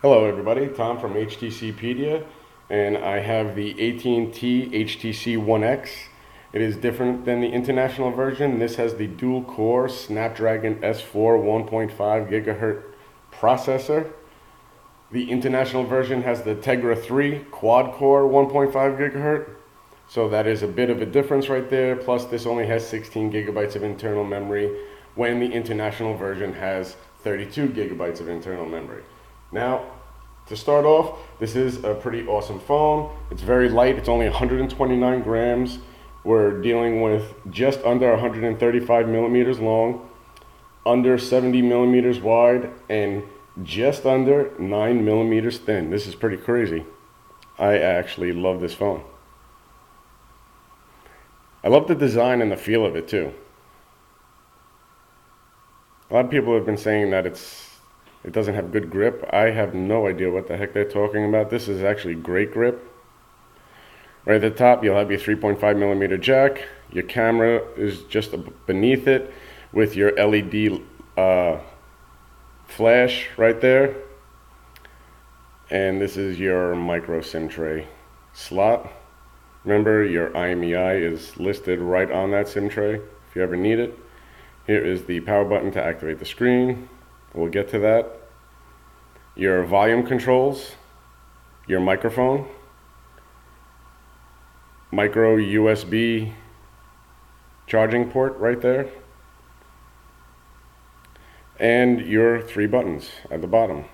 Hello everybody, Tom from HTCpedia, and I have the AT&T HTC One X. It is different than the international version. This has the dual-core Snapdragon S4 1.5 gigahertz processor. The international version has the Tegra 3 quad-core 1.5 gigahertz. So that is a bit of a difference right there. Plus this only has 16 gigabytes of internal memory when the international version has 32 gigabytes of internal memory. Now, to start off, this is a pretty awesome phone. It's very light. It's only 129 grams. We're dealing with just under 135 millimeters long, under 70 millimeters wide, and just under 9 millimeters thin. This is pretty crazy. I actually love this phone. I love the design and the feel of it too. A lot of people have been saying that it doesn't have good grip. I have no idea what the heck they're talking about. This is actually great grip. Right at the top, you'll have your 3.5 millimeter jack. Your camera is just beneath it with your LED flash right there. And this is your micro SIM tray slot. Remember, your IMEI is listed right on that SIM tray if you ever need it. Here is the power button to activate the screen. We'll get to that. Your volume controls, your microphone, micro USB charging port right there, and your 3 buttons at the bottom.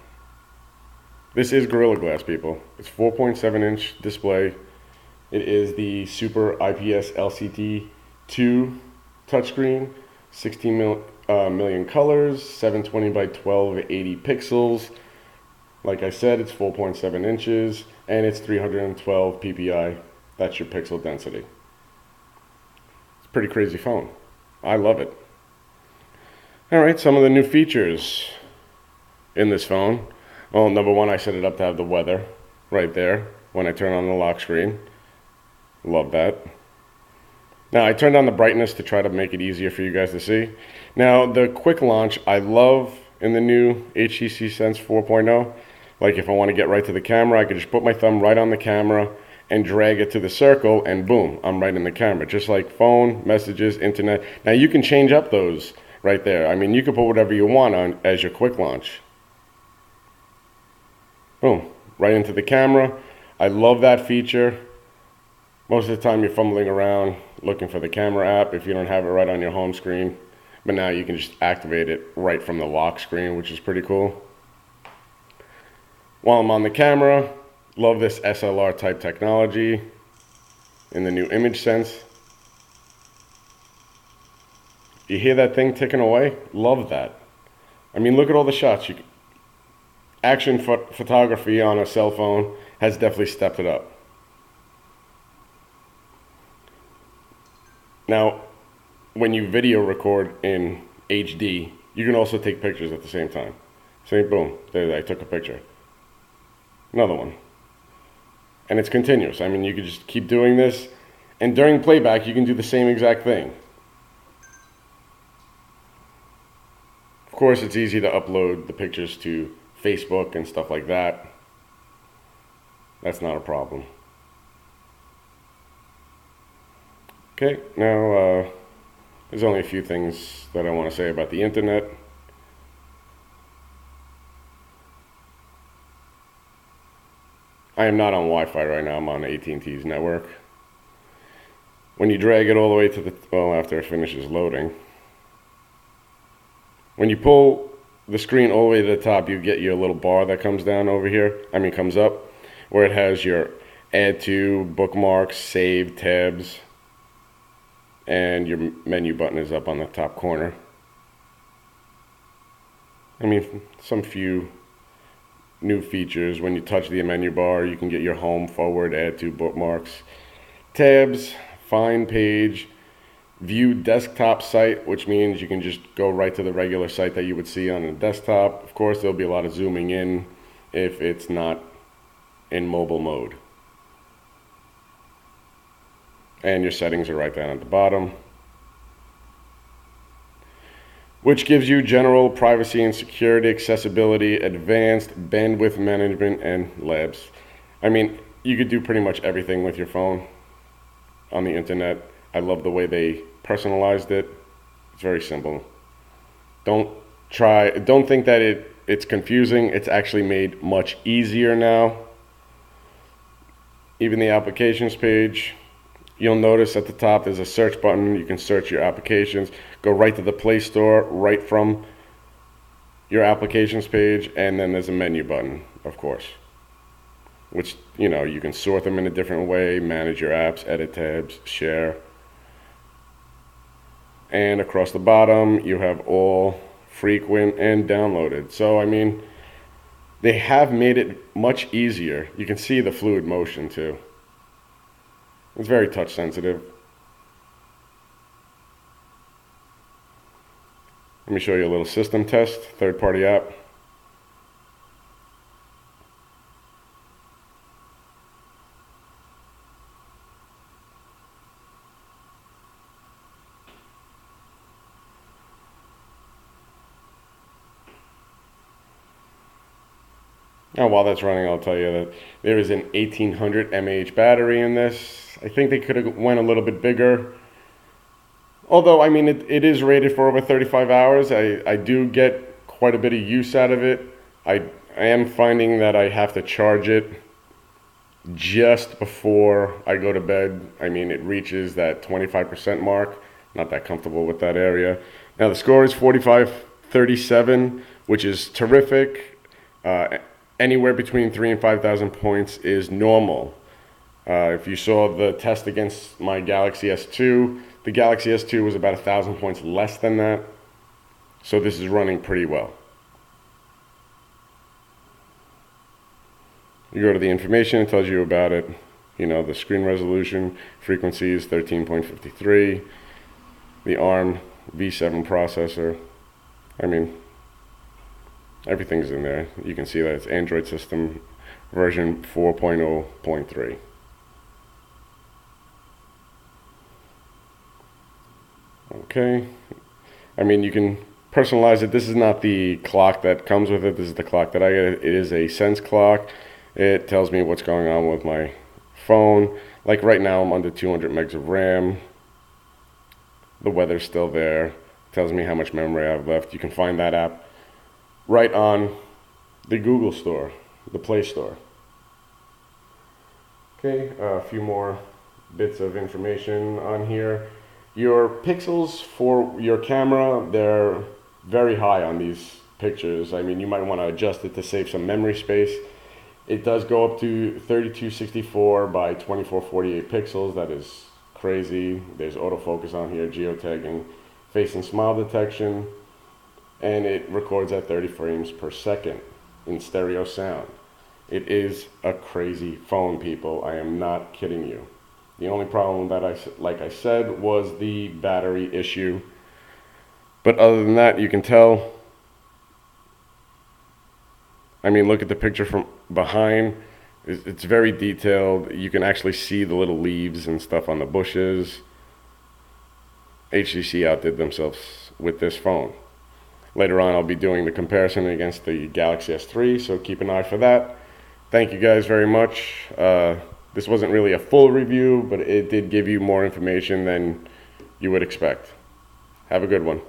This is Gorilla Glass, people. It's 4.7-inch display. It is the Super IPS LCD 2 touchscreen, 16 million colors, 720 by 1280 pixels. Like I said, it's 4.7 inches, and it's 312 ppi. That's your pixel density. It's a pretty crazy phone. I love it. All right, some of the new features in this phone. Well, number one, I set it up to have the weather right there when I turn on the lock screen. Love that. Now, I turned on the brightness to try to make it easier for you guys to see. Now, the quick launch, I love in the new HTC Sense 4.0. Like if I want to get right to the camera, I could just put my thumb right on the camera and drag it to the circle, and boom, I'm right in the camera. Just like phone, messages, internet. Now, you can change up those right there. I mean, you can put whatever you want on as your quick launch. Boom, right into the camera. I love that feature. Most of the time you're fumbling around looking for the camera app if you don't have it right on your home screen. But now you can just activate it right from the lock screen, which is pretty cool. While I'm on the camera, love this SLR type technology in the new image sense. You hear that thing ticking away? Love that. I mean, look at all the shots. Action photography on a cell phone has definitely stepped it up. Now, when you video record in HD, you can also take pictures at the same time. So boom, there I took a picture. Another one. And it's continuous. I mean, you can just keep doing this. And during playback, you can do the same exact thing. Of course, it's easy to upload the pictures to Facebook and stuff like that. That's not a problem. Okay, now there's only a few things that I want to say about the internet. I am not on Wi-Fi right now. I'm on AT&T's network. When you drag it all the way to the, well, after it finishes loading, when you pull the screen all the way to the top, you get your little bar that comes down over here. Comes up, where it has your add to, bookmarks, save, tabs, and your menu button is up on the top corner. Some few new features. When you touch the menu bar, you can get your home, forward, add to, bookmarks, tabs, find page, view desktop site, which means you can just go right to the regular site that you would see on a desktop. Of course, there'll be a lot of zooming in if it's not in mobile mode. And your settings are right down at the bottom. which gives you general privacy and security, accessibility, advanced bandwidth management, and labs. I mean, you could do pretty much everything with your phone on the internet. I love the way they personalized it. It's very simple. Don't think that it's confusing. It's actually made much easier now. Even the applications page, you'll notice at the top there's a search button. You can search your applications, go right to the Play Store right from your applications page, and then there's a menu button, of course, which, you know, you can sort them in a different way, manage your apps, edit tabs, share. And across the bottom, you have all, frequent, and downloaded. So, I mean, they have made it much easier. You can see the fluid motion too. It's very touch sensitive. Let me show you a little system test, third-party app. Now, while that's running, I'll tell you that there is an 1800 mAh battery in this. I think they could have went a little bit bigger. Although, I mean, it is rated for over 35 hours. I do get quite a bit of use out of it. I am finding that I have to charge it just before I go to bed. I mean, it reaches that 25% mark. Not that comfortable with that area. Now, the score is 4537, which is terrific. Anywhere between 3,000 and 5,000 points is normal. If you saw the test against my Galaxy S2, the Galaxy S2 was about 1,000 points less than that. So this is running pretty well. You go to the information, it tells you about it. You know, the screen resolution, frequency is 13.53, the ARM V7 processor. I mean, everything's in there. You can see that it's Android system version 4.0.3. Okay. I mean, you can personalize it. This is not the clock that comes with it. This is the clock that I get. It is a Sense clock. It tells me what's going on with my phone. Like right now, I'm under 200 megs of RAM. The weather's still there. It tells me how much memory I have left. You can find that app right on the Google Store, the Play Store. Okay, a few more bits of information on here. Your pixels for your camera, they're very high on these pictures. I mean, you might want to adjust it to save some memory space. It does go up to 3264 by 2448 pixels. That is crazy. There's autofocus on here, geotagging, face and smile detection, and it records at 30 frames per second in stereo sound. It is a crazy phone, people. I am not kidding you. The only problem that like I said, was the battery issue. But other than that, you can tell. I mean, look at the picture from behind. It's very detailed. You can actually see the little leaves and stuff on the bushes. HTC outdid themselves with this phone. Later on, I'll be doing the comparison against the Galaxy S3, so keep an eye for that. Thank you guys very much. This wasn't really a full review, but it did give you more information than you would expect. Have a good one.